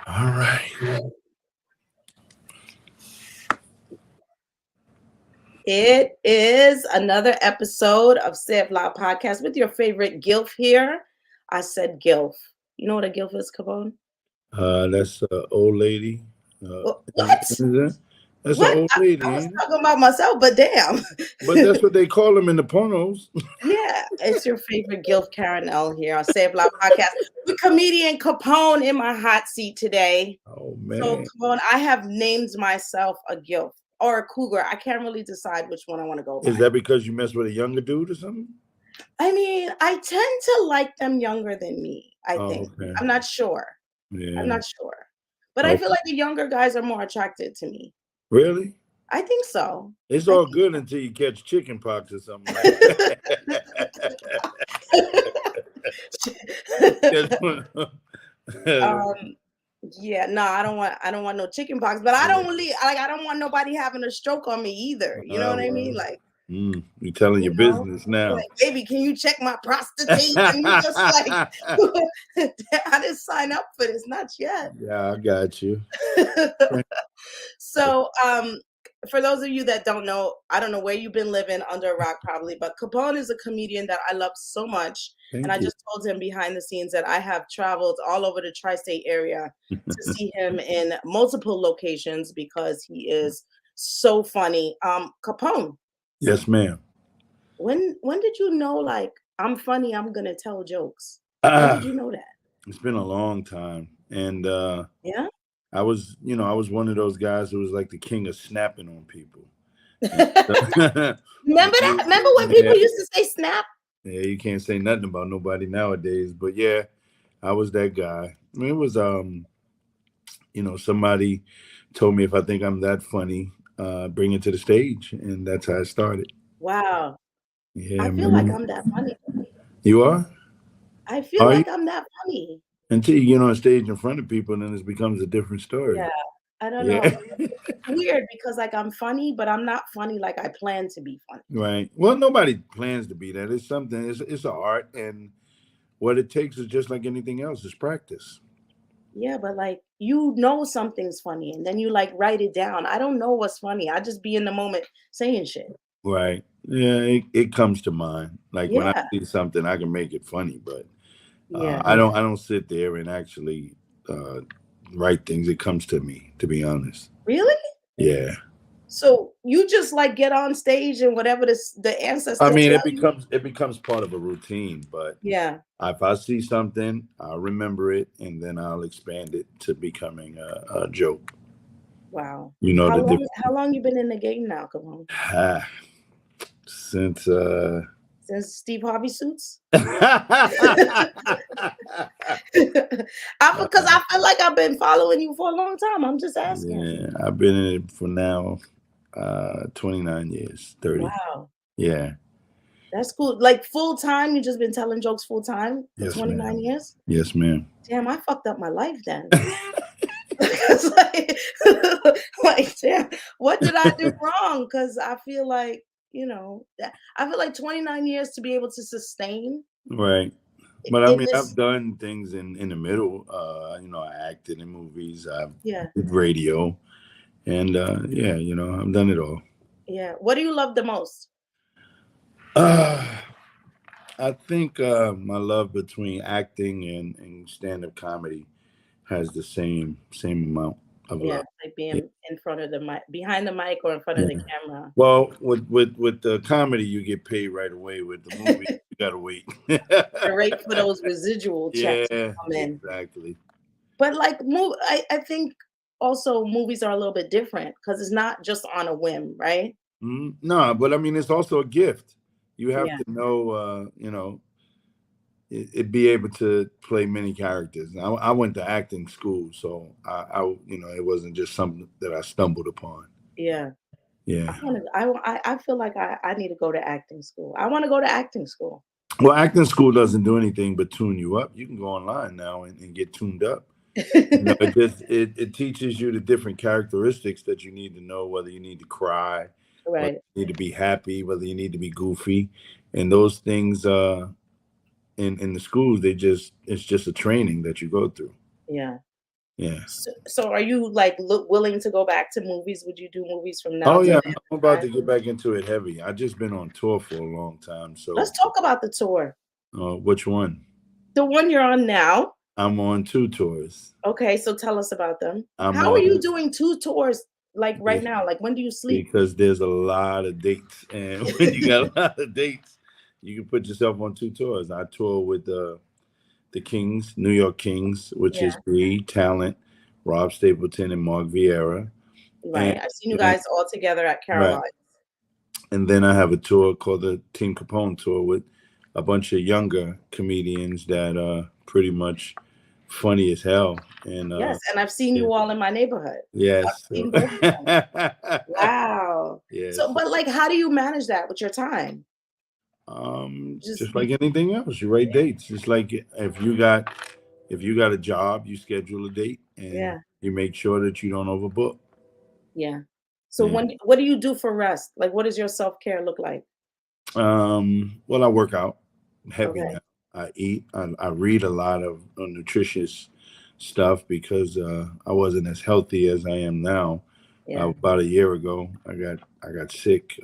All right. It is another episode of Say It Loud Podcast with your favorite Gilf here. I said Gilf. You know what a Gilf is, Capone? That's an old lady. What? Is that? That's an What? old I lady, was ain't it? talking about myself, but damn. But that's what they call them in the pornos. Yeah, it's your favorite Gilf Karen L here on Say It Loud Podcast with comedian Capone in my hot seat today. Oh So, man, Capone, I have named myself a Gilf or a cougar. I can't really decide which one I want to go is by. that because you mess with a younger dude or something? I mean, I tend to like them younger than me, I Oh, think. okay. I'm not sure. I'm Yeah. not sure. But I Oh, feel like the younger guys are more attracted to me. really? I think so. It's I all good until you catch chicken pox or something like think that. um yeah, no, I don't want no chicken pox, but I don't really like I don't want nobody having a stroke on me either. You know what I mean? Well, Like, you're telling you your know, business now. like, baby, can you check my prostate? And you just like I didn't sign up for this, not yet. Yeah, I got you. So, for those of you that don't know, I don't know where you've been living under a rock probably, but Capone is a comedian that I love so much. And I Thank you. just told him behind the scenes that I have traveled all over the tri-state area to see him in multiple locations because he is so funny. Capone, Yes, ma'am. when did you know like I'm funny, I'm gonna tell jokes? When did Ah, you know that? it's been a long time, and Yeah. I was one of those guys who was like the king of snapping on people. And, Remember that? Remember when yeah, people used to say snap? yeah, you can't say nothing about nobody nowadays. But yeah, I was that guy. I mean, it was somebody told me if I think I'm that funny, bring it to the stage, and that's how it started. Wow. Yeah, I feel like man. I'm that funny. You are? I feel Are you? like I'm that funny. Until you get on stage in front of people, then it becomes a different Yeah, story. I don't know. Yeah. It's weird because like I'm funny, but I'm not funny like I plan to be funny. Right. Well, nobody plans to be that. It's something. It's an art, and what it takes is just like anything else. Is practice. Yeah, but like you know something's funny and then you like write it down. I don't know what's funny. I just be in the moment saying shit. Right. Yeah. It comes to mind. Like when I Yeah. see something, I can make it funny, but Yeah. I don't sit there and actually uh, write things. It comes to me, to be honest. Really? Yeah. So you just like get on stage and whatever the I ancestors mean, tell you? it becomes part of a routine, but Yeah. if I see something, I'll remember it, and then I'll expand it to becoming a joke. Wow. You know the How long you been in the game now, Come difference. Since Since Steve Harvey suits? uh, Because I feel like I've been following you for a long time. I'm just asking. yeah, I've been in it for now 29 years, 30. Wow. Yeah. That's cool. Like full time, you just been telling jokes full time for Yes, 29 ma'am. years? Yes, ma'am. Damn, I fucked up my life then. It's like, like, damn, what did I do wrong? Because I feel like, I feel like 29 years to be able to sustain Right. But I in mean, I've this. done things in the middle. I acted in movies, I've Yeah, did radio, and yeah, I've done it all. yeah. What do you love the most? Uh, I think my love between acting and stand up comedy has the same amount of Yeah, love. like Yeah. being in front of the mic, behind the mic, or in front of the Yeah. camera. Well, with the comedy, you get paid right away. With the movie, you gotta wait. To wait for those residual checks to Yeah, come in. exactly. But like, I think also movies are a little bit different because it's not just on a whim, right? No, but I mean, it's also a gift. You have Yeah, to know, be able to play many characters. I went to acting school, so it wasn't just something that I stumbled upon. yeah. I Yeah. want to. I feel like I need to go to acting school. I want to go to acting school. Well, acting school doesn't do anything but tune you up. You can go online now and get tuned up. It teaches you the different characteristics that you need to know, whether you need to cry, whether Right. you need to be happy, whether you need to be goofy, and those things in the schools, it's just a training that you go through. Yeah. Yeah. So are you like willing to go back to movies? Would you do movies from now Oh to yeah, the I'm end about of to time? get back into it heavy. I just been on tour for a long time. Let's So, talk about the tour. which one? The one you're on now. I'm on two tours. Okay, so tell us about them. I'm How are you on doing 2 tours, like, right be- now? Like, when do you sleep? because there's a lot of dates, and when you got a lot of dates, you can put yourself on two tours. I tour with the Kings, New York Kings, which is Yeah, Bree Talent, Rob Stapleton, and Mark Vieira, and right. I've seen you then guys all together at right, Caroline. and then I have a tour called the Team Capone tour with a bunch of younger comedians that are pretty much funny as hell, and Yes, and I've seen yeah, you all in my neighborhood. I've yes, so seen both of them. Wow. So, yes. but, like, how do you manage that with your time? Just Just you like anything else, you write dates. Just like if you got a job, you schedule a date and yeah, you make sure that you don't overbook. yeah. So Yeah. what do you do for rest? Like, what does your self-care look like? Well, I work out heavy Okay. now. I eat. I read a lot of nutritious stuff because I wasn't as healthy as I am now. Yeah. About a year ago, I got sick.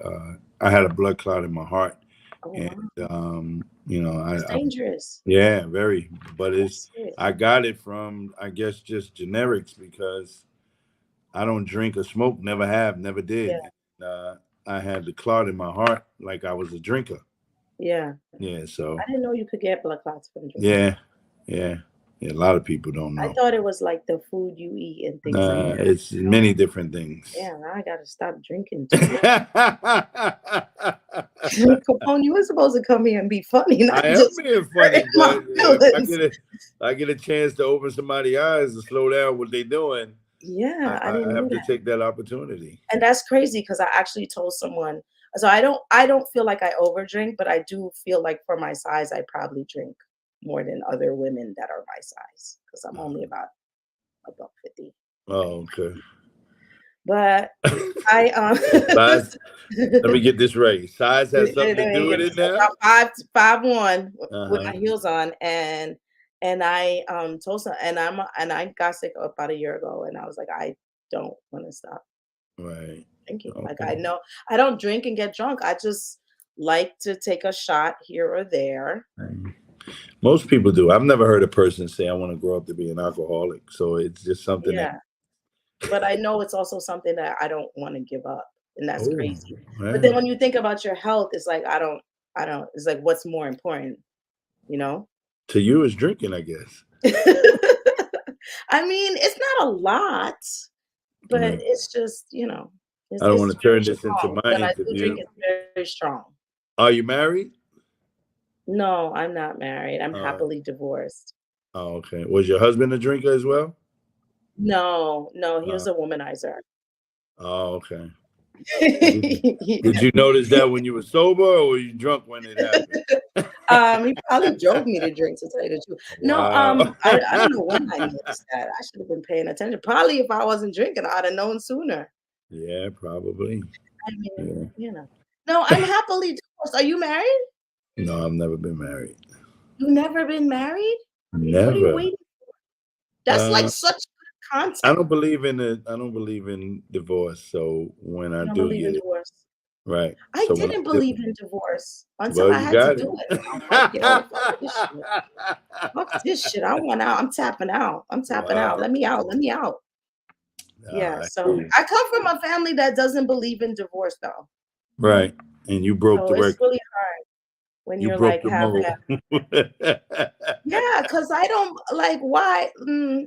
I had a blood clot in my heart, Oh, and wow. That's I dangerous. yeah, very. But That's serious. I got it from, I guess, just generics because I don't drink or smoke. Never have, never Yeah, did. I had the clot in my heart like I was a drinker. yeah. Yeah. I So didn't know you could get blood clots from drinking. yeah, yeah, yeah. A lot of people don't I know. thought it was, like, the food you eat and things like that. It's many different things. Yeah, now I gotta stop drinking too. I Capone, you were supposed to come here and be funny, not am just being hurting funny, my but if feelings. I get a chance to open somebody's eyes and slow down what they're doing, I, Yeah, I I didn't know have to that. take that opportunity. And that's crazy because I actually told someone so I don't feel like I overdrink, but I do feel like for my size, I probably drink more than other women that are my size because 'cause I'm only about 50. Oh, okay. But I, Size. Let me get this right. Size has something to do with it so now. about 5'1" Uh with huh. my heels on, and I, told some and I got sick about a year ago, and I was like, "I don't wanna stop Right. drinking." Like, I Okay. know I don't drink and get drunk, I just like to take a shot here or there. Mm. Most people do. I've never heard a person say, "I want to grow up to be an alcoholic." So it's just something that. Yeah, but I know it's also something that I don't wanna give up, and that's Oh, crazy. But then man. when you think about your health, it's like, I don't it's like, what's more important, you know? To you, is drinking, I guess. I mean, it's not a lot, but Right. it's just, I don't want it's to very turn this into strong. my When I do drink, interview. it's very strong. Are you married? No, I'm not married. I'm Oh, happily divorced. oh, okay. Was your husband a drinker as well? No, no, he Uh, was a womanizer. oh, okay. Did you notice that when you were sober, or were you drunk when it happened? He probably drove me to drink, to tell you the truth. No, Wow. I don't know when I noticed that. I should have been paying attention. Probably if I wasn't drinking, I'd have known sooner. Yeah, probably. I mean, Yeah. No, I'm happily divorced. Are you married? No, I've never been married. You never been married? What are you Never. waiting? That's like Uh, such good I content. don't believe in it. I don't believe in divorce. So when I You don't do believe in get it, divorce? right. I So when I didn't do, believe in divorce until well, I you had to got do it. it. I'm like, "Yo, fuck this shit. Fuck this shit. I want out. I'm tapping out. I'm tapping out. Wow. Let me out. Let me out." Yeah, I hear so you. I come from a family that doesn't believe in divorce though. Right. And you broke So the it's record. really hard when You you're broke like the have mold. yeah, cause I don't like why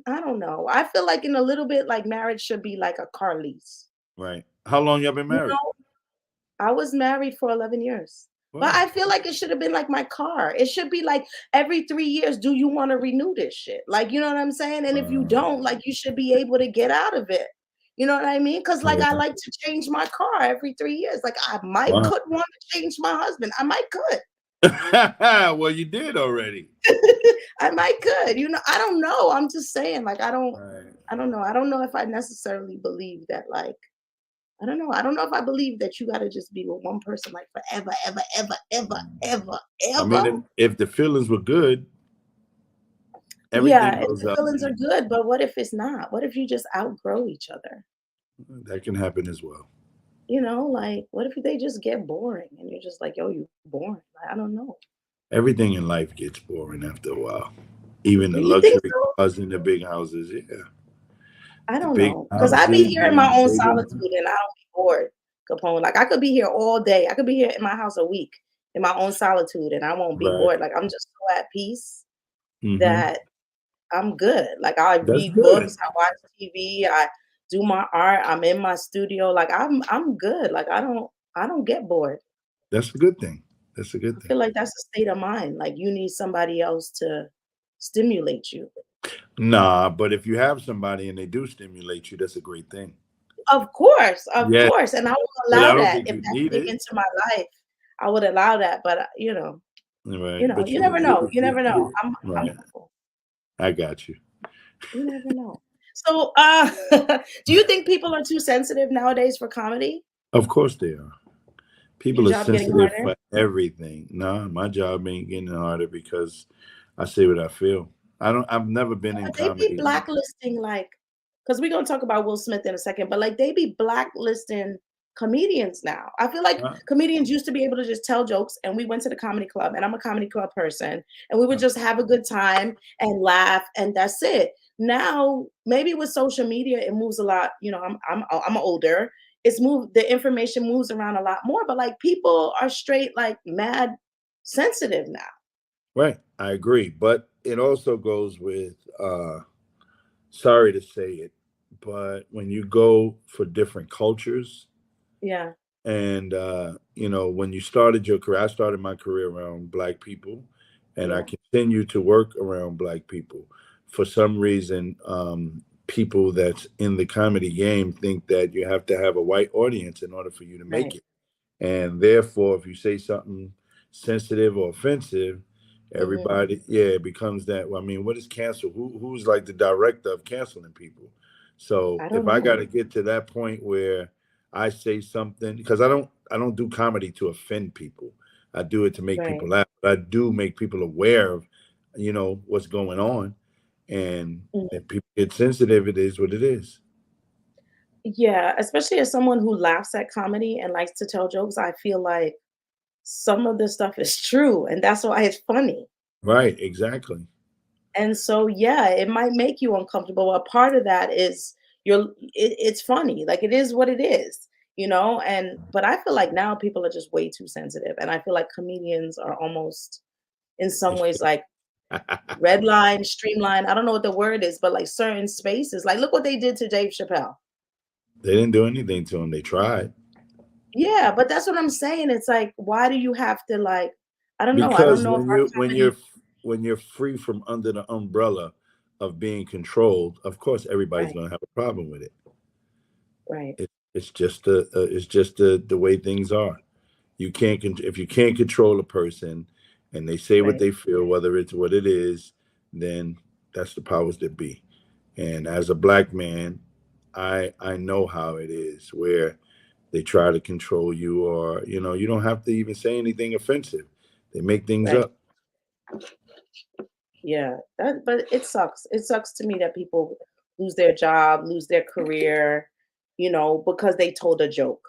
I don't know. I feel like in a little bit like marriage should be like a car lease. Right. How long y'all been You married? know? I was married for 11 years. But Wow. I feel like it should have been like my car. It should be like every 3 years, do you wanna renew this shit? Like, you know what I'm saying? And if you Uh, don't, like, you should be able to get out of it. You know what I mean? Cause like, I yeah. like to change my car every 3 years. Like, I might Wow. could wanna change my husband. I might could. Well, you did already. I might could. I don't know. I'm just saying, like, Right. I don't know. I don't know if I necessarily believe that, like I don't know. I don't know if I believe that you gotta just be with one person, like, forever, ever, ever, ever, ever, I ever. mean, if the feelings were good, Everything Yeah, if goes the up feelings are and good, but what if it's not? What if you just outgrow each other? that can happen as well. Like, what if they just get boring and you're just like, "Yo, you boring." Like, I don't know. Everything in life gets boring after a while. Even the You think luxury so? cars and the big houses. Yeah. I The don't big know, cause I be houses here in my and own bigger. solitude and I don't be bored, Capone. Like, I could be here all day. I could be here in my house a week in my own solitude and I won't be Right. bored. Like, I'm just so at peace Hmm. that I'm good. Like, I That's read good. books, I watch TV, I do my art, I'm in my studio. Like, I'm good. Like, I don't get bored. That's a good thing. That's a good I thing. feel like that's a state of mind. Like, you need somebody else to stimulate you. Nah, but if you have somebody and they do stimulate you, that's a great thing. Of Yeah, course, and I will but allow I don't that think if you that need came it. into my life. I would allow that, but Right. But you never know. You never know. I'm right. hopeful. I got you. You never know. So, do you think people are too sensitive nowadays for comedy? Of course they are. Your People are job getting sensitive harder? for everything. Nah, my job ain't getting harder because I say what I feel. I've never been in But they be comedy. blacklisting, like, because we're gonna talk about Will Smith in a second, but like they be blacklisting comedians now. I feel like Uh, comedians used to be able to just tell jokes, and we went to the comedy club, and I'm a comedy club person, and we would uh, just have a good time and laugh, and that's it. Now, maybe with social media, it moves a lot. I'm older. The information moves around a lot more, but like people are straight like mad sensitive now. right. I agree. But it also goes with sorry to say it, but when you go for different cultures, Yeah, and when you started your career, I started my career around black people, and I yeah, continue to work around black people. For some reason, people that's in the comedy game think that you have to have a white audience in order for you to make right. it, and therefore if you say something sensitive or offensive, Hmm. everybody, yeah, it becomes that. Well, I mean, what is cancel? Who's like the director of canceling people? So I don't if I know. got to get to that point where I say something, because I don't do comedy to offend people. I do it to make people Right. laugh. But I do make people aware of, what's going on. And Mhm. if people get sensitive, it is what it is. Yeah, especially as someone who laughs at comedy and likes to tell jokes, I feel like some of the stuff is true, and that's why it's funny. Right, exactly. And so, yeah, it might make you uncomfortable. A part of that is it's funny. Like it is what it is. But I feel like now people are just way too sensitive, and I feel like comedians are almost in some ways like red line, streamline. I don't know what the word is, but like certain spaces. Like, look what they did to Dave Chappelle. They didn't do anything to him. They tried. Yeah, but that's what I'm saying. It's like, why do you have to like I don't know. I don't Because know if when our you when comedy you're when you're free from under the umbrella of being controlled, of course everybody's right, going to have a problem with it. right, It's just the way things are. If you can't control a person and they say what right, they feel, whether it's what it is, then that's the powers that be. And as a black man, I know how it is where they try to control you, or you don't have to even say anything offensive. They make things right. up. Yeah. But it sucks. It sucks to me that people lose their job, lose their career, because they told a joke.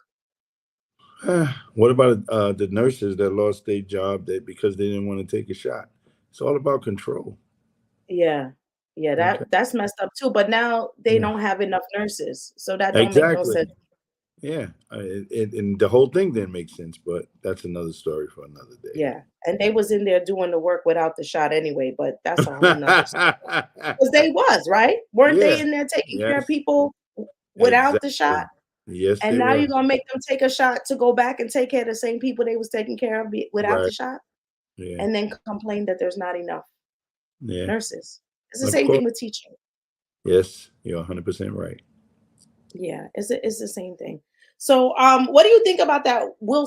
What about the nurses that lost their job that because they didn't want to take a shot? It's all about control. Yeah. Yeah, Okay. that's messed up too. But now they Yeah. don't have enough nurses. So that don't make no sense. Exactly. Yeah. And the whole thing didn't make sense, but that's another story for another day. Yeah. And they was in there doing the work without the shot anyway, but that's a whole nother story. Because they was, right? Weren't they Yeah. in there taking care of Yes. people without the shot? Exactly. Yes, And they now were. you're gonna make them take a shot to go back and take care of the same people they was taking care of without Right. the shot, Yeah. and then complain that there's not enough Yeah. nurses. It's the Of same course. thing with teaching. Yes. You're 100% right. Yeah, it's the same thing. So, what do you think about that Will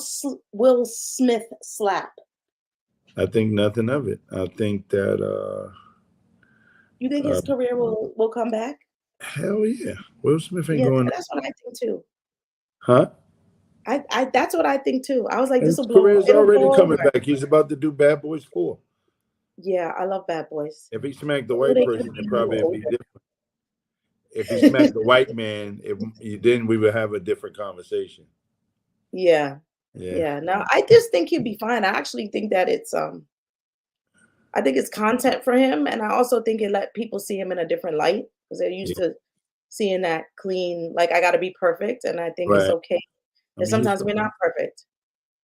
Smith slap? I think nothing of it. I think that You think uh his career will come back? hell yeah. Will Smith ain't Yeah, going. that's what I think too. Huh? I that's what I think too. I was like, this His will blow. career is It'll already blow coming over. back. He's about to do Bad Boys 4. Yeah, I love Bad Boys. If he smacked the Maybe white they could person, be it a little probably would be older. different. If he smacked the white man, then we would have a different conversation. Yeah. Yeah, Yeah. No, I just think he'd be fine. I actually think that I think it's content for him, and I also think it let people see him in a different light because they're used yeah, to seeing that clean, like I gotta be perfect, and I think it's right. okay. I And mean, sometimes we're not perfect.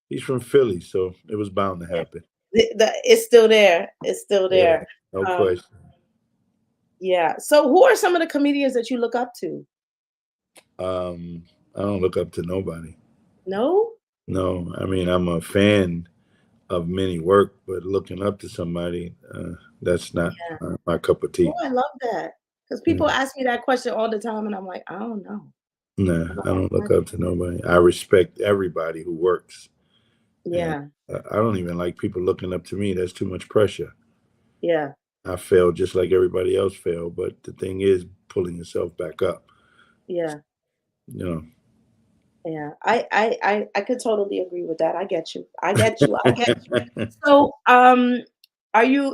he's from Philly, so it was bound to Yeah. happen. It's still there. It's still Yeah, there. no Um, question. yeah. So who are some of the comedians that you look up to? I don't look up to nobody. No? No, I mean I'm a fan of many work, but looking up to somebody, that's not Yeah. my cup of Oh, tea. I love that. Because Yeah. people ask me that question all the time, and I'm like, I don't know. Nah, About I don't look money. up to nobody. I respect everybody who works, and Yeah. I don't even like people looking up to me. That's too much pressure. Yeah. I fail just like everybody else failed, but the thing is pulling yourself back up. Yeah. You know. Yeah. I could totally agree with that. I get you. I get you. I get you.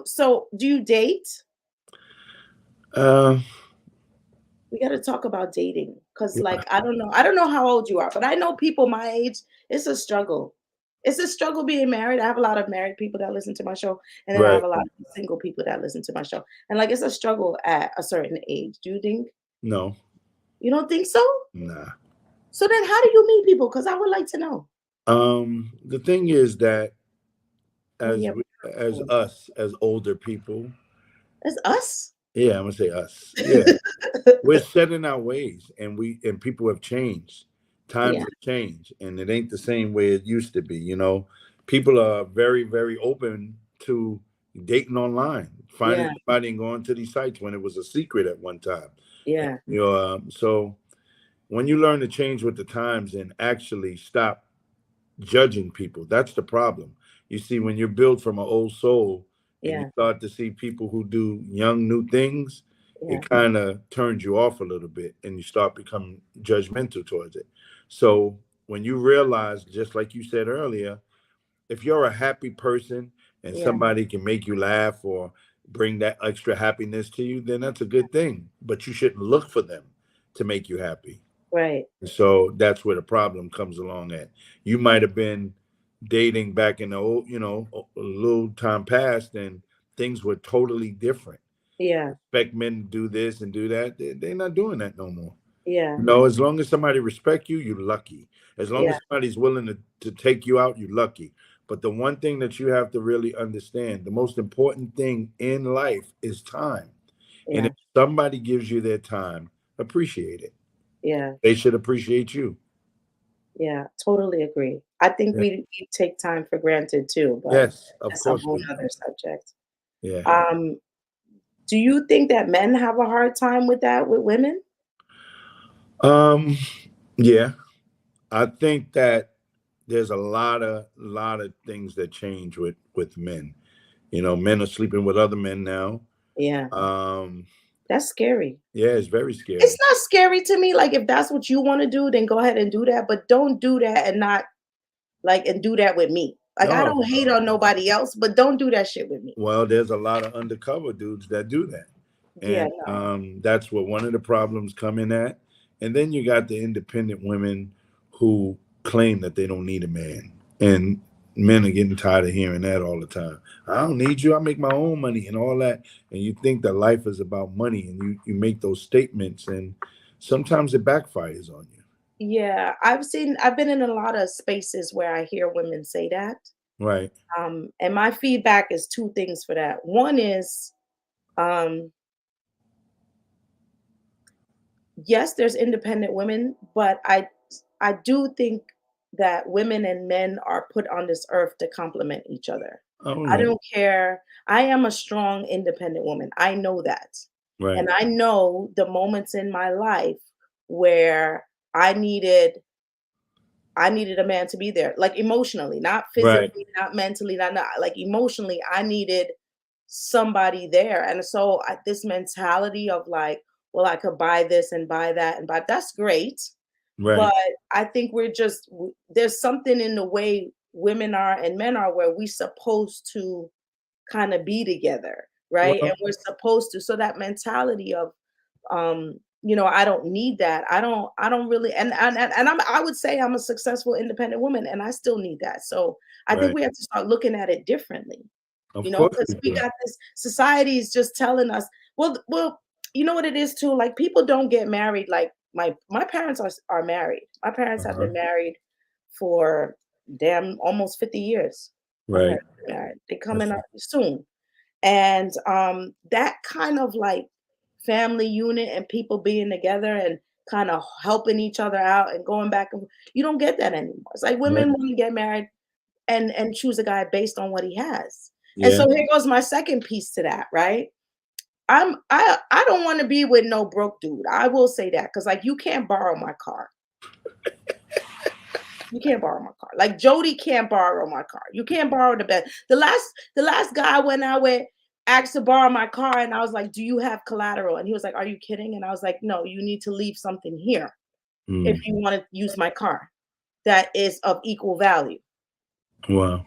So, do you date? uh, We got to talk about dating because, like, I don't know how old you are, but I know people my age. It's a struggle. It's a struggle being married. I have a lot of married people that listen to my show, and then I have right? a lot of single people that listen to my show. And like, it's a struggle at a certain age. Do you think? No, You don't think so? nah. So then, how do you meet people? Because I would like to know. The thing is that Oh yeah, as us as older people, it's us. yeah, I'm gonna say us. Yeah, we're set in our ways, and people have changed. Times Yeah, have changed, and it ain't the same way it used to be. People are very, very open to dating online, finding yeah, somebody and going to these sites when it was a secret at one time. And, yeah, so when you learn to change with the times and actually stop judging people. That's the problem. You see, when you're built from an old soul and you yeah, start to see people who do young, new things, yeah, it kind of turns you off a little bit and you start becoming judgmental towards it. So when you realize, just like you said earlier, if you're a happy person and yeah, somebody can make you laugh or bring that extra happiness to you, then that's a good thing. But you shouldn't look for them to make you happy. right. So that's where the problem comes along at. You might have been dating back in the old, a little time past, and things were totally different. Yeah, Expect men to do this and do that. They're not doing that no more. yeah, No, as long as somebody respect you, you're lucky. As long yeah, as somebody's willing to take you out, you're lucky. But the one thing that you have to really understand, the most important thing in life is time. And yeah, if somebody gives you their time, appreciate it. yeah, They should appreciate you. yeah. Totally agree. I think Yeah. we take time for granted too, but Yes, of that's a course whole we do. other subject. Yeah. Um, do you think that men have a hard time with that with women? Um, yeah. I think that there's a lot of things that change with men. Men are sleeping with other men now. Yeah, Um, that's scary. yeah, it's very It's scary. not scary to me. Like if that's what you want to do, then go ahead and do that. But don't do that and not like and do that with me. Like I No, don't hate on nobody else, but don't do that shit with me. well, there's a lot of undercover dudes that do that, Yeah, and no. that's where one of the problems come in at. And then you got the independent women who claim that they don't need a man, and men are getting tired of hearing that all the time. I don't need you. I make my own money and all that. And you think that life is about money, and you make those statements, and sometimes it backfires on you. Yeah, I've been in a lot of spaces where I hear women say that. Right, And my feedback is two things for that. One is, um, yes, there's independent women, but I do think that women and men are put on this earth to complement each other. all I right, don't care. I am a strong, independent woman. I know that. right, And I know the moments in my life where I needed I needed a man to be there, like emotionally, not right, physically, not mentally, not like emotionally. I needed somebody there. And so this mentality of like, well, I could buy this and buy that and buy that's great. right, But I think there's something in the way women are and men are where we supposed to kind of be together, right? And Well, we're supposed to. So that mentality of I don't need that. I don't really and I would say I'm a successful independent woman and I still need that. So I think right. we have to start looking at it differently, Of course because we we do. got this society is just telling us, well, you know what it is too? Like people don't get married like my parents are married. My parents have Uh-huh. been married for damn almost 50 years. My Right. parents been married. They coming That's up soon. And that kind of like family unit and people being together and kind of helping each other out and going back and you don't get that anymore. It's like right. women want to get married and choose a guy based on what he has. And Yeah. so here goes my second piece to that, right? I don't want to be with no broke dude. I will say that because like you can't borrow my car. You can't borrow my car. Like Jody can't borrow my car. You can't borrow the bed. The last guy I went out with asked to borrow my car, and I was like, "Do you have collateral?" And he was like, "Are you kidding?" And I was like, "No, you need to leave something here if Mm. you want to use my car that is of equal value." Wow.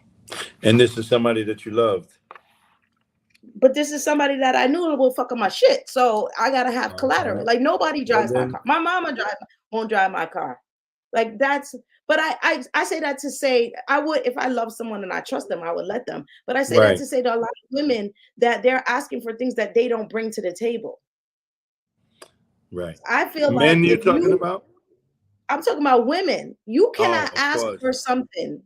And this is somebody that you loved. But this is somebody that I knew will fuck up my shit, so I gotta have Uh-huh. collateral. Like nobody Well drives my then, car. My mama won't drive my car. Like that's but I say that to say I would if I love someone and I trust them, I would let them. But I say that right, to say to a lot of women that they're asking for things that they don't bring to the table. right. I feel like Men you're if talking you about? I'm talking about women. You Oh, cannot of ask course. for something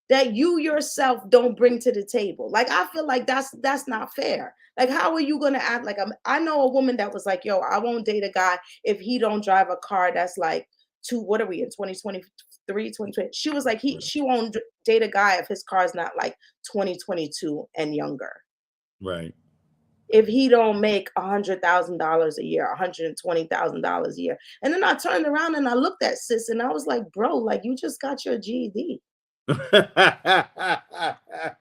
that you yourself don't bring to the table. Like I feel like that's not fair. Like how are you gonna act like I know a woman that was like, yo, I won't date a guy if he don't drive a car that's like what are we in 2023, 2020? She was like she won't date a guy if his car is not like 2022 and younger. Right. If he don't make $100,000 a year, $120,000 a year. And then I turned around and I looked at sis and I was like, bro, like you just got your GED.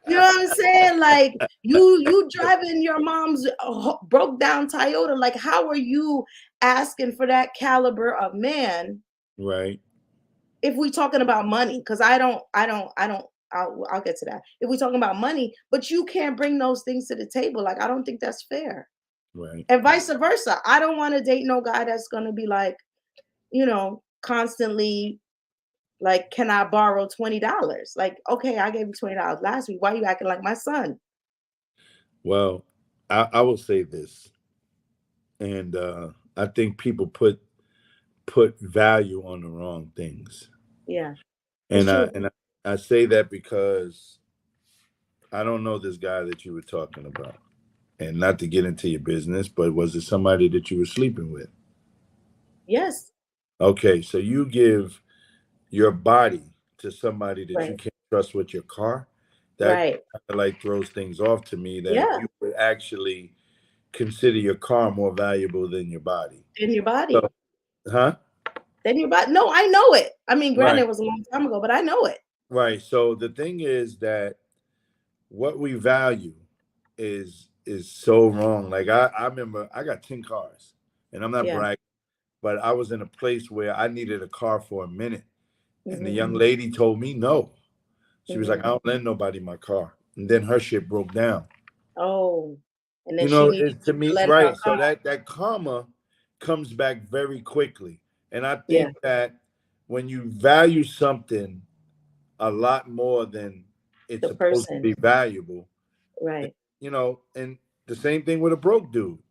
You know what I'm saying? Like you driving your mom's broke down Toyota. Like how are you asking for that caliber of man right, if we talking about money? Because I don't. I'll get to that. If we talking about money, but you can't bring those things to the table. Like I don't think that's fair. right. And vice versa. I don't want to date no guy that's gonna be like, constantly like, can I borrow $20? Like, okay, I gave you $20 last week. Why are you acting like my son? Well, I will say this, and I think people put value on the wrong things, Yeah, it's and I true. and I say that because I don't know this guy that you were talking about, and not to get into your business, but was it somebody that you were sleeping with? Yes. Okay, so you give your body to somebody that you Right. can't trust with your car. That Right. kind of like throws things off to me that Yeah. you would actually consider your car more valuable than your body. In your So, body. huh? Then your body. No, I know it. I mean, granted, Right, it was a long time ago, but I know it. right. So the thing is that what we value is so wrong. Like I remember I got 10 cars, and I'm not Yeah. bragging, but I was in a place where I needed a car for a minute, and the Hmm. young lady told me no. She was like, Hmm. I don't lend nobody my car. And then her shit broke down. Oh, and then You she know, needed it, to you to me, lend her a right. So car. that karma comes back very quickly. And I Yeah. think that when you value something a lot more than it's The supposed to person. be valuable, Right. and the same thing with a broke dude.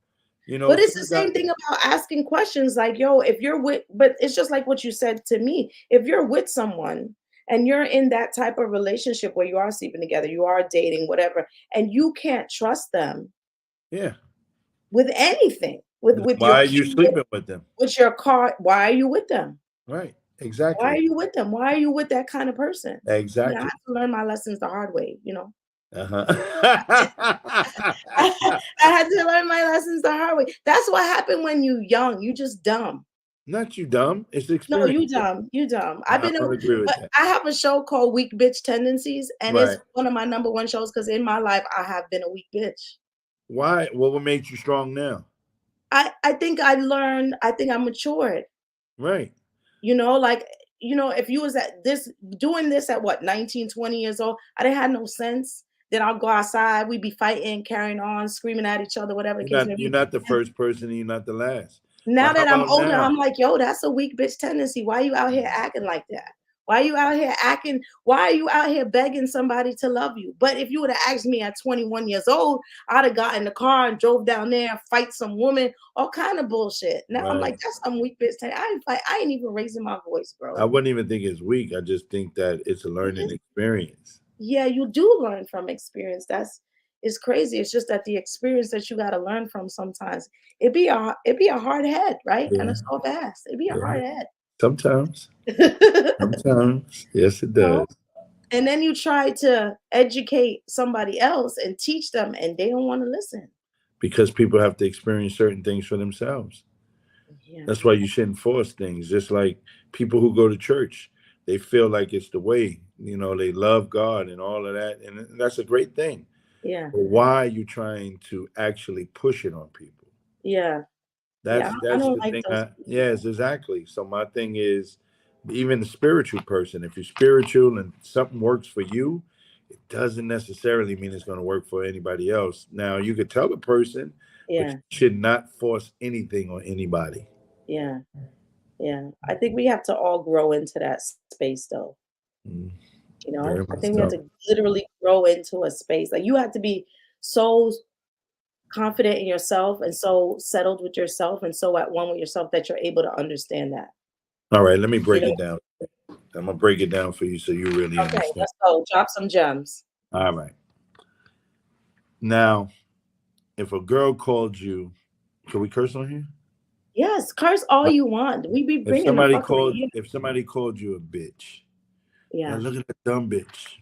But it's Some the guy, same thing about asking questions like, yo, if you're with, but it's just like what you said to me. If you're with someone and you're in that type of relationship where you are sleeping together, you are dating, whatever, and you can't trust them yeah. with anything, with Why your are you kid, sleeping with them? with your car, why are you with them? Right. Why are Exactly. you with them? Why are you with that kind of person? I Exactly. had to learn my lessons the hard way. Uh-huh. I had to learn my lessons the hard way. That's what happened when you young. You just dumb. Not you dumb. It's No, experience. you dumb. You dumb. I don't agree with But that. I have a show called Weak Bitch Tendencies, and it's Right. one of my number one shows because in my life I have been a weak bitch. Why? What made you strong now? I think I learned. I think I matured. Right. Like if you was at this doing this at what 19, 20 years old, I didn't have no sense. Then I'll go outside. We be fighting, carrying on, screaming at each other, whatever the case may You're be. not the And first person, and you're not the last. now But how that I'm about older, now? I'm like, yo, that's a weak bitch tendency. Why you out here acting like that? Why you out here acting? Why are you out here begging somebody to love you? But if you would have asked me at 21 years old, I'd have got in the car and drove down there and fight some woman, all kind of bullshit. Now I'm like, Right. that's some weak bitch tendency. I ain't fight. I ain't even raising my voice, I bro. wouldn't even think it's weak. I just think that it's a learning experience. Yeah, you do learn from experience. That's it's crazy. It's just that the experience that you got to learn from sometimes it be a hard head, right? And Yeah. a soft ass. It be a Yeah. hard head. Sometimes. Sometimes. Yes, it No. does. And then you try to educate somebody else and teach them, and they don't want to listen. Because people have to experience certain things for themselves. Yeah, That's why you shouldn't force things. Just like people who go to church, they feel like it's the way. They love God and all of that, and that's a great thing. yeah, But why are you trying to actually push it on people? yeah, yeah. I That's don't the like thing. those people. Yes, exactly. So my thing is, even the spiritual person, if you're spiritual and something works for you, it doesn't necessarily mean it's going to work for anybody else. Now you could tell the person, but you Yeah, should not force anything on anybody. yeah, yeah. I think we have to all grow into that space, though. Mm, You know, very I much think we have so. to literally grow into a space. Like you have to be so confident in yourself and so settled with yourself and so at one with yourself that you're able to understand that. All right, let me You break know, it down. I'm gonna break it down for you so you really okay, understand. let's go. Drop some gems. All right. Now, if a girl called you, can we curse on here? Yes, curse all you want. We be bringing the fuckery here. If somebody called you a bitch, Yeah, look at that dumb bitch.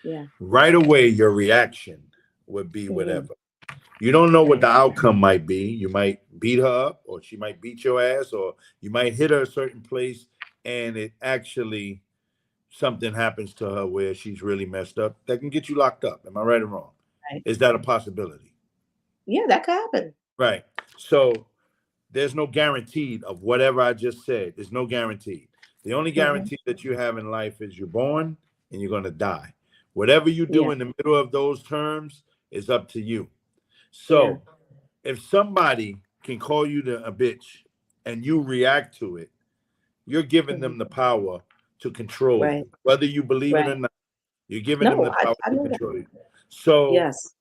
yeah. Right away, your reaction would be Mhm. whatever. You don't know what Right, the outcome might be. You might beat her up, or she might beat your ass, or you might hit her a certain place, and it actually something happens to her where she's really messed up. That can get you locked up. Am I right or wrong? right. Is that a possibility? Yeah, that could happen. Right. So there's no guarantee of whatever I just said. There's no guarantee. The only Mhm. guarantee that you have in life is you're born and you're going to die. Whatever you do Yeah, in the middle of those terms is up to you. yeah. So if somebody can call you a bitch and you react to it, you're giving Mhm. them the power to control Right, you. Whether you believe it right. or not, you're giving them No, the power I to know that. control you. So Yes.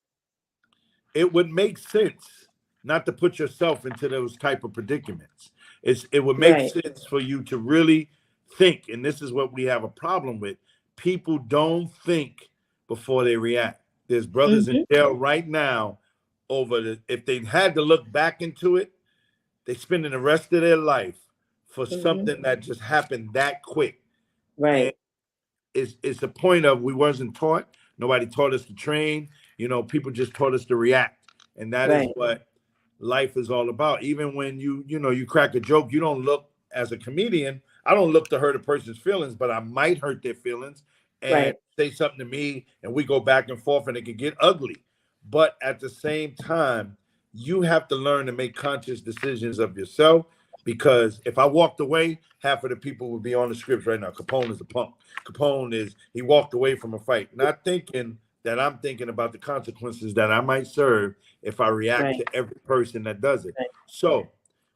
it would make sense not to put yourself into those type of predicaments. It would make Right. sense for you to really think, and this is what we have a problem with. People don't think before they react. There's brothers in Mhm, jail right now over the if they had to look back into it, they spending the rest of their life for mhm. something that just happened that quick. And Right. it's a point of we wasn't taught. Nobody taught us to train. People just taught us to react, and that is Right. what life is all about. Even when you crack a joke, you don't look as a comedian. I don't look to hurt a person's feelings, but I might hurt their feelings and Right. say something to me, and we go back and forth, and it can get ugly. But at the same time, you have to learn to make conscious decisions of yourself. Because if I walked away, half of the people would be on the scripts right now. Capone is a punk. Capone is he walked away from a fight, not thinking that I'm thinking about the consequences that I might serve if I react Right. to every person that does it. Right. So,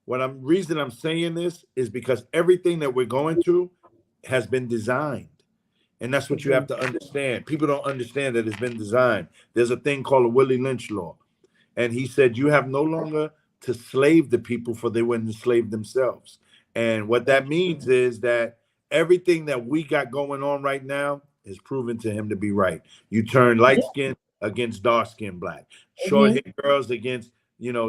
reason I'm saying this is because everything that we're going through has been designed. And that's what you have Mhm. to understand. People don't understand that it's been designed. There's a thing called a Willie Lynch law. And he said, you have no longer to slave the people, for they wouldn't enslave themselves. And what Right. that means is that everything that we got going on right now is proven to him to be right. You turn light Yeah. skin against dark skin black, short Mhm, haired girls against,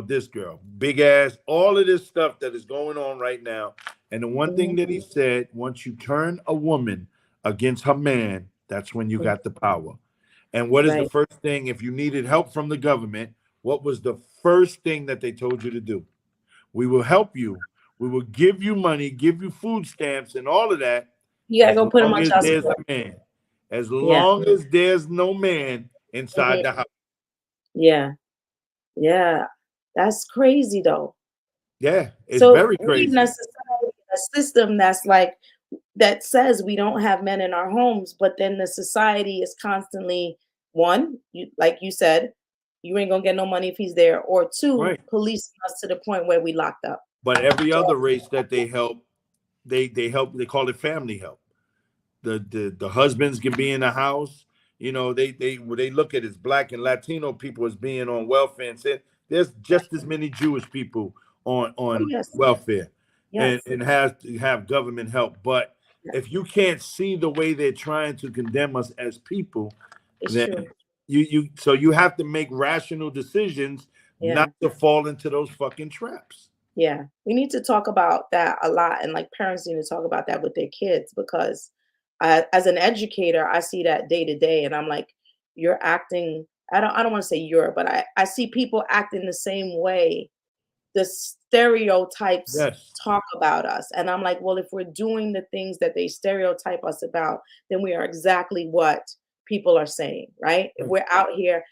this girl, big ass, all of this stuff that is going on right now. And the one thing mhm, that he said, once you turn a woman against her man, that's when you mhm. got the power. And what is the Right. first thing if you needed help from the government? What was the first thing that they told you to do? We will help you. We will give you money, give you food stamps, and all of that You gotta as go put him long on as child there's a support. man. As Yeah. long as there's no man inside Mhm. the house. Yeah. Yeah. That's crazy though. Yeah, it's So very we in a crazy. society, a system that's like that says we don't have men in our homes, but then the society is constantly one, you like you said, you ain't gonna get no money if he's there, or two, Right. policing us to the point where we locked up. But every So other race that they help, they help. They call it family help. The husbands can be in the house. You know, they look at as black and Latino people as being on welfare and said there's just as many Jewish people oh on yes, welfare yes, and has to have government help. But yes, if you can't see the way they're trying to condemn us as people, it's then true. you have to make rational decisions not Yeah. to fall into those fucking traps. Yeah, we need to talk about that a lot, and like parents need to talk about that with their kids because as an educator, I see that day to day, and I'm like, you're acting. I don't want to say you're, but I see people acting the same way. The stereotypes Yes. talk about us, and I'm like, well, if we're doing the things that they stereotype us about, then we are exactly what people are saying, right? If Right. we're out here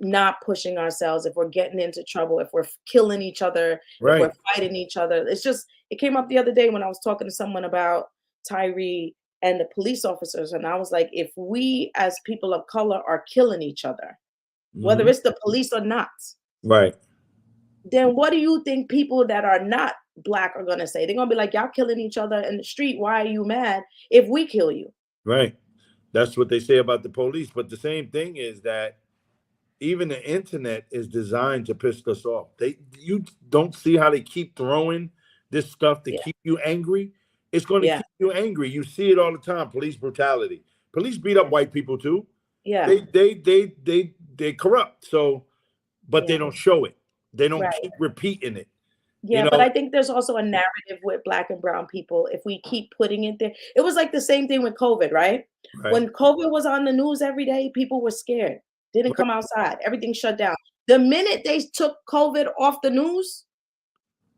not pushing ourselves, if we're getting into trouble, if we're killing each other, if we're Right. fighting each other. It's just, it came up the other day when I was talking to someone about Tyree and the police officers. And I was like, if we as people of color are killing each other, whether Hmm. it's the police or not, Right. then what do you think people that are not black are going to say? They're going to be like, y'all killing each other in the street. Why are you mad if we kill you? Right. That's what they say about the police. But the same thing is that even the internet is designed to piss us off. You don't see how they keep throwing this stuff to Yeah. keep you angry. It's going to Yeah. keep you angry. You see it all the time. Police brutality. Police beat up Yeah. white people too. Yeah. They corrupt. So, but they Yeah. don't show it. They don't Right. keep repeating it. You Yeah, but know. I think there's also a narrative with black and brown people if we keep putting it there. It was like the same thing with COVID, right? Right. When COVID was on the news every day, people were scared, didn't Right. come outside, everything shut down. The minute they took COVID off the news,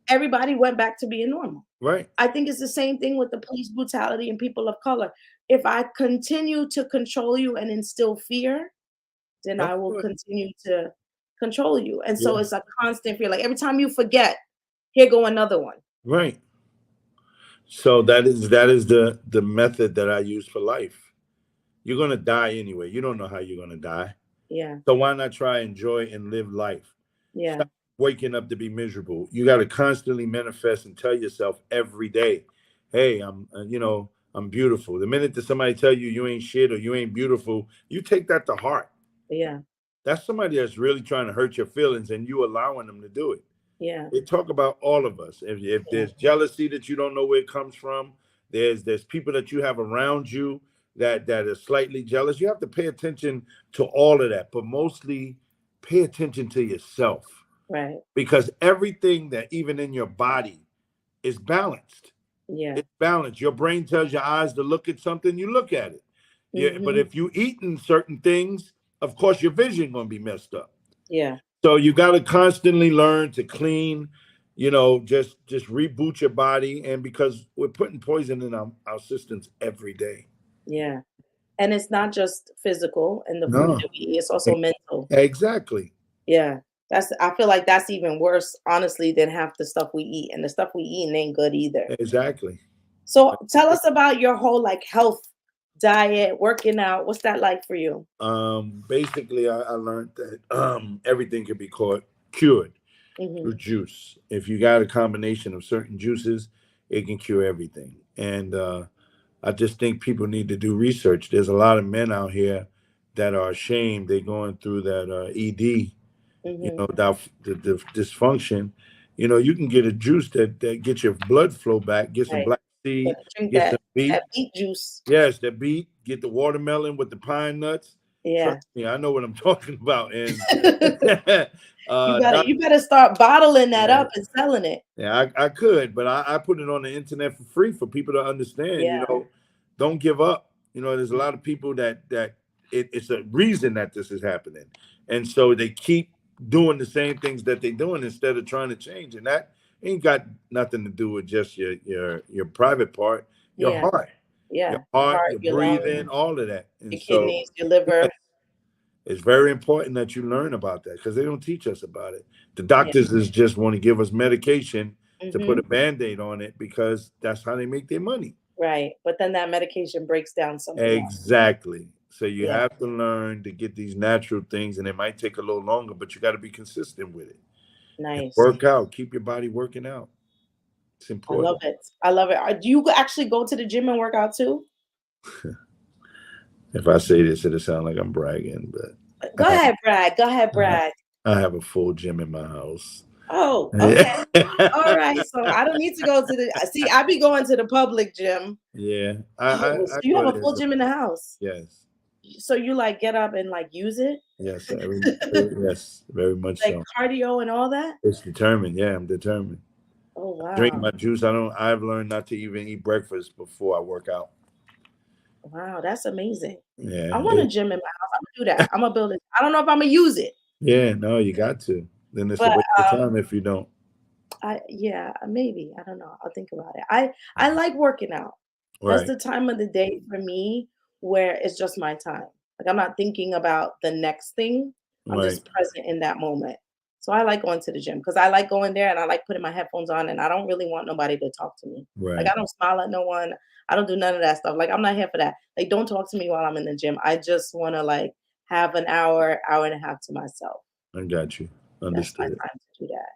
everybody went back to being normal. Right. I think it's the same thing with the police brutality and people of color. If I continue to control you and instill fear, then That's I will good. continue to control you. And so Yeah. it's a constant fear. Like every time you forget, here go another one. Right. So that is the method that I use for life. You're gonna die anyway. You don't know how you're gonna die. Yeah, So why not try enjoy and live life? yeah, Stop waking up to be miserable. You got to constantly manifest and tell yourself every day, "Hey, I'm beautiful." The minute that somebody tell you you ain't shit or you ain't beautiful, you take that to heart. yeah, That's somebody that's really trying to hurt your feelings, and you allowing them to do it. yeah, They talk about all of us. If yeah, there's jealousy that you don't know where it comes from, there's people that you have around you that are slightly jealous. You have to pay attention to all of that, but mostly pay attention to yourself right. because everything that even in your body is balanced. Yeah. It's balanced. Your brain tells your eyes to look at something, you look at it. Yeah, but Mhm. if you eating certain things, of course your vision gonna be messed up. Yeah, So you got to constantly learn to clean, just reboot your body. And because we're putting poison in our systems every day. yeah. And it's not just physical and the food No, that we eat, it's also e- mental. exactly. Yeah. I feel like that's even worse, honestly, than half the stuff we eat. And the stuff we eat ain't good either. Exactly. So tell us about your whole like health diet, working out. What's that like for you? Basically, I learned that everything can be cured Hmm. through juice. If you got a combination of certain juices, it can cure everything. And I just think people need to do research. There's a lot of men out here that are ashamed. They're going through that ED, Hmm. the dysfunction. You can get a juice that gets your blood flow back. Get some Right. black But seed, drink get some that beet. beet juice. Yes, the beet. Get the watermelon with the pine nuts. Trust Yeah. me, I know what I'm talking about. And You better doc, you better start bottling that yeah, up and selling it. yeah, I could, but I put it on the internet for free for people to understand. Yeah. Don't give up. There's a lot of people that it's a reason that this is happening, and so they keep doing the same things that they're doing instead of trying to change. And that ain't got nothing to do with just your private part, your Yeah. heart, Yeah. your Your heart, heart, your your lungs, breathing, all of that. And your so, kidneys, your liver. yes, it's very important that you learn about that because they don't teach us about it. The Yeah. doctors is just want to give us medication to put Hmm. a band-aid on it because that's how they make their money. Right. But then that medication breaks down something else. Exactly. So you Yeah, have to learn to get these natural things, and it might take a little longer, but you got to be consistent with it and nice. work out. Keep your body working out. It's I love important. it. I love it. Do you actually go to the gym and work out too? If I say this, it'll sound like I'm bragging, Go but ahead, brag. Go ahead, I, brag. I have a full gym in my house. Oh, Yeah. okay. All right. So I don't need to go to the see, I be going to the public gym. Yeah, Oh, so I you go have a there. full gym in the house. Yes, So you like get up and like use it? yes, yes, very much Like so. cardio and all that? It's determined. Yeah, I'm determined. Oh Drink my wow. juice. I don't. I've learned not to even eat breakfast before I work out. Wow, that's amazing. Yeah, I want a gym in my house. I'm gonna do that. I'm gonna build it. I don't know if I'm gonna use it, yeah. No, you got to. Then it's a but waste of time if you don't. I yeah, maybe. I don't know. I'll think about it. I like working out. That's Right, the time of the day for me where it's just my time. Like I'm not thinking about the next thing. I'm right, just present in that moment. So I like going to the gym because I like going there and I like putting my headphones on and I don't really want nobody to talk to me. Like right. I don't smile at no one. I don't do none of that stuff. Like I'm not here for that. Like don't talk to me while I'm in the gym. I just want to like have an hour, hour and a half to myself. I got you. That's my Understood. time to do that.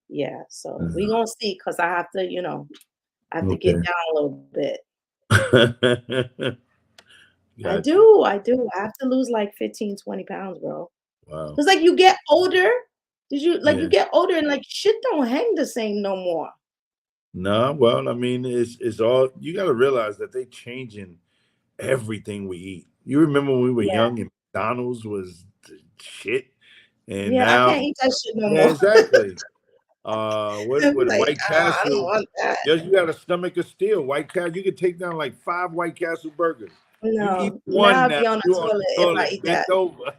Yeah. So we Uh, gonna see because I have to, I have to get okay. down a little bit. Got you. I do. I have to lose like 15, 20 pounds, bro. Wow. Cause like you get older. Did you like you Yeah. get older and like shit don't hang the same no more. No, well, I mean, it's all you got to realize that they changing everything we eat. You remember when we were Yeah. young and McDonald's was the shit, and Yeah, I now, can't eat that shit no yeah, more. exactly. What Like, White I don't Castle? want that. Yes, you got a stomach of steel. White Castle, you could take down like 5 White Castle burgers. You eat No. Now one I'd now, be on you the on toilet the if I toilet, eat bent that. over.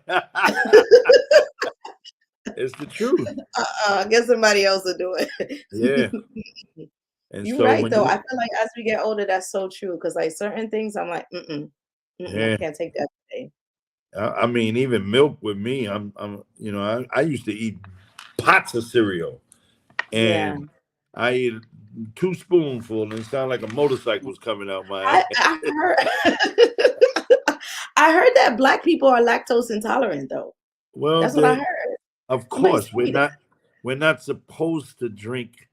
It's the truth. Get somebody else to do Yeah, it. and You're so right when though. I you, feel like as we get older, that's so true. Cause like certain things I'm like, mm-mm, mm-mm, I yeah, can't take that today. I mean, even milk with me, I used to eat pots of cereal, Yeah. and I eat 2 spoonfuls, and it sounded like a motorcycle was coming out my I ass. I heard I heard that black people are lactose intolerant though. Well, That's what I heard. of Somebody course, told me that. we're not supposed to drink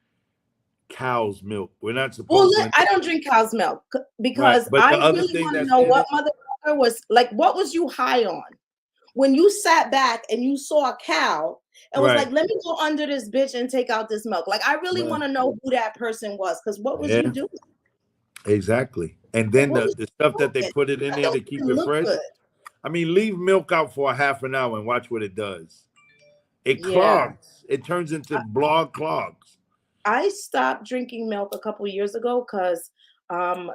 cow's milk. We're not Well, supposed to. I don't drink cow's milk Right, because but I the other really thing want to that's know in what it, motherfucker was like. What was you high on when you sat back and you saw a cow and was like, right, "Let me go under this bitch and take out this milk." Like, I really right, want to know who that person was because what was you yeah, doing? exactly. And Like, then what was the you stuff that they smoking? put it in That there don't to keep even it look fresh. good. I mean, leave milk out for a half an hour and watch what it does. It Yeah. clogs. It turns into blood clogs. I stopped drinking milk a couple years ago because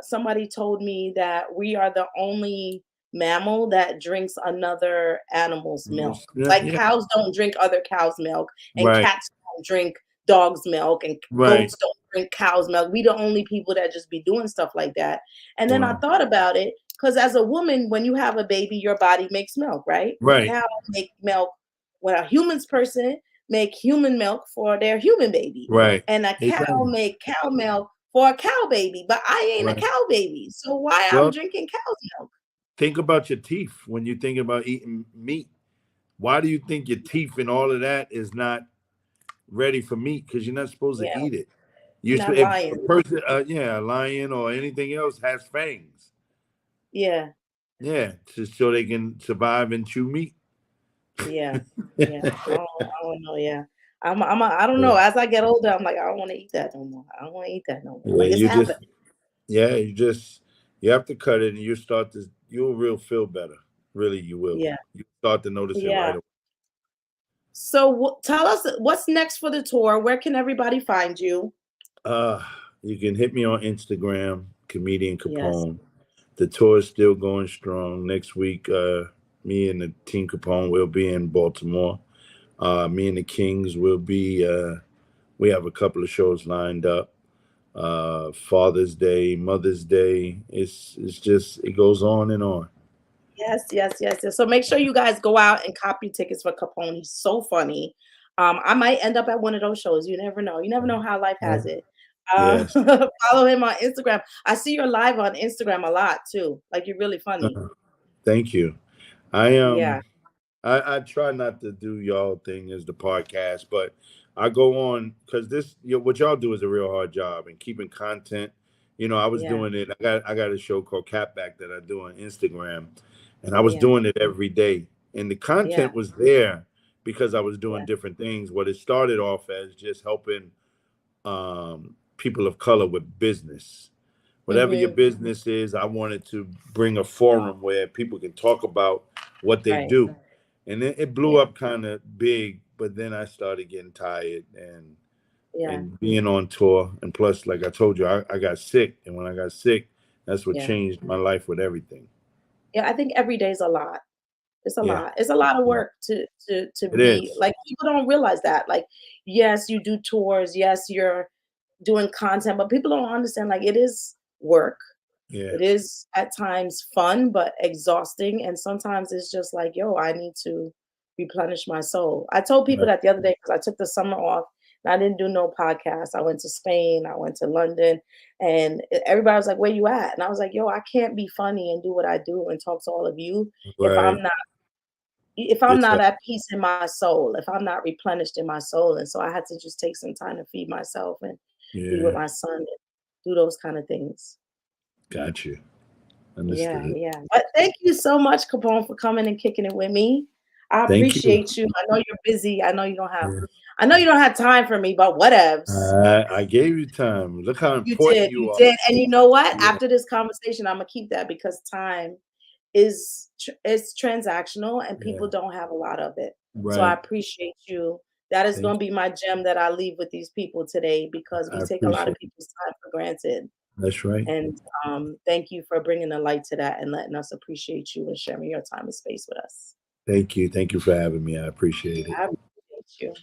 somebody told me that we are the only mammal that drinks another animal's milk. Yeah, Like yeah, cows don't drink other cows' milk, and right, cats don't drink dogs' milk, and right. goats don't drink cows' milk. We the only people that just be doing stuff like that. And then I Wow. thought about it because as a woman, when you have a baby, your body makes milk, right? A Right, cow make milk. When a human's person make human milk for their human baby right. and a cow Exactly. make cow milk for a cow baby, but I ain't a Right. cow baby. So why I'm Well, drinking cow's milk? think about your teeth when you think about eating meat. Why do you think your teeth and all of that is not ready for meat? Because you're not supposed to Yeah, eat it. not If a lying. person, yeah, a lion or anything else has fangs, Yeah, yeah, so they can survive and chew meat. yeah, yeah. I don't know. Yeah, I don't know. Yeah, As I get older, I'm like, I don't want to eat that no more. I don't want to eat that no more. yeah, Like it's happening. yeah, you have to cut it, and you'll real feel better. Really, you will. Yeah, You start to notice it right yeah. away. So tell us what's next for the tour. Where can everybody find you? Uh, you can hit me on Instagram, comedian Yes. Capone. The tour is still going strong. Next week, me and the team Capone will be in Baltimore. Me and the Kings will be. We have a couple of shows lined up. Father's Day, Mother's Day. It's just it goes on and on. Yes, yes, yes, yes. So make sure you guys go out and copy tickets for Capone. He's so funny. I might end up at one of those shows. You never know. You never know how life Uh, has it. yes. Follow him on Instagram. I see you're live on Instagram a lot too. Like you're really funny. Uh, thank you. I Yeah, I try not to do y'all thing as the podcast, but I go on because this what y'all do is a real hard job and keeping content. I was yeah, doing it. I got a show called Catback that I do on Instagram, and I was yeah, doing it every day. And the yeah, content was there because I was yeah. doing different things. What it started off as just helping people of color with business. Whatever your Mm-hmm. business is, I wanted to bring a forum where people can talk about what they Right. do. And then it blew Yeah, up kind of big, but then I started getting tired yeah, and being on tour. And plus, like I told you, I got sick. And when I got sick, that's what yeah. changed my life with everything. Yeah, I think every day is a lot. It's a Yeah, lot. It's a lot of yeah, work to it be is. like, people don't realize that. Like, yes, you do tours, yes, you're doing content, but people don't understand, like, it is work. Yeah, It is at times fun, but exhausting, and sometimes it's just like, "Yo, I need to replenish my soul." I told people right. that the other day because I took the summer off and I didn't do no podcast. I went to Spain, I went to London, and everybody was like, "Where you at?" And I was like, "Yo, I can't be funny and do what I do and talk to all of you if Right. I'm It's not at peace in my soul, if I'm not replenished in my soul." And so I had to just take some time to feed myself and be with yeah, my son and do those kind of things. got you. Yeah, Understood. yeah. But thank you so much, Capone, for coming and kicking it with me. I Thank you. appreciate you. I know you're busy. Yeah. I know you don't have time for me, but whatevs. I gave you time. Look how important You you are. did. And you know what? Yeah, After this conversation, I'm gonna keep that because time is transactional and yeah. people don't have a lot of it. So I Right. appreciate you. That is Thank gonna be my gem that I leave with these people today because I we take a lot of appreciate it. people's time for granted. That's right. And thank you for bringing the light to that and letting us appreciate you and sharing your time and space with us. Thank you. Thank you for having me. I appreciate it. I appreciate you.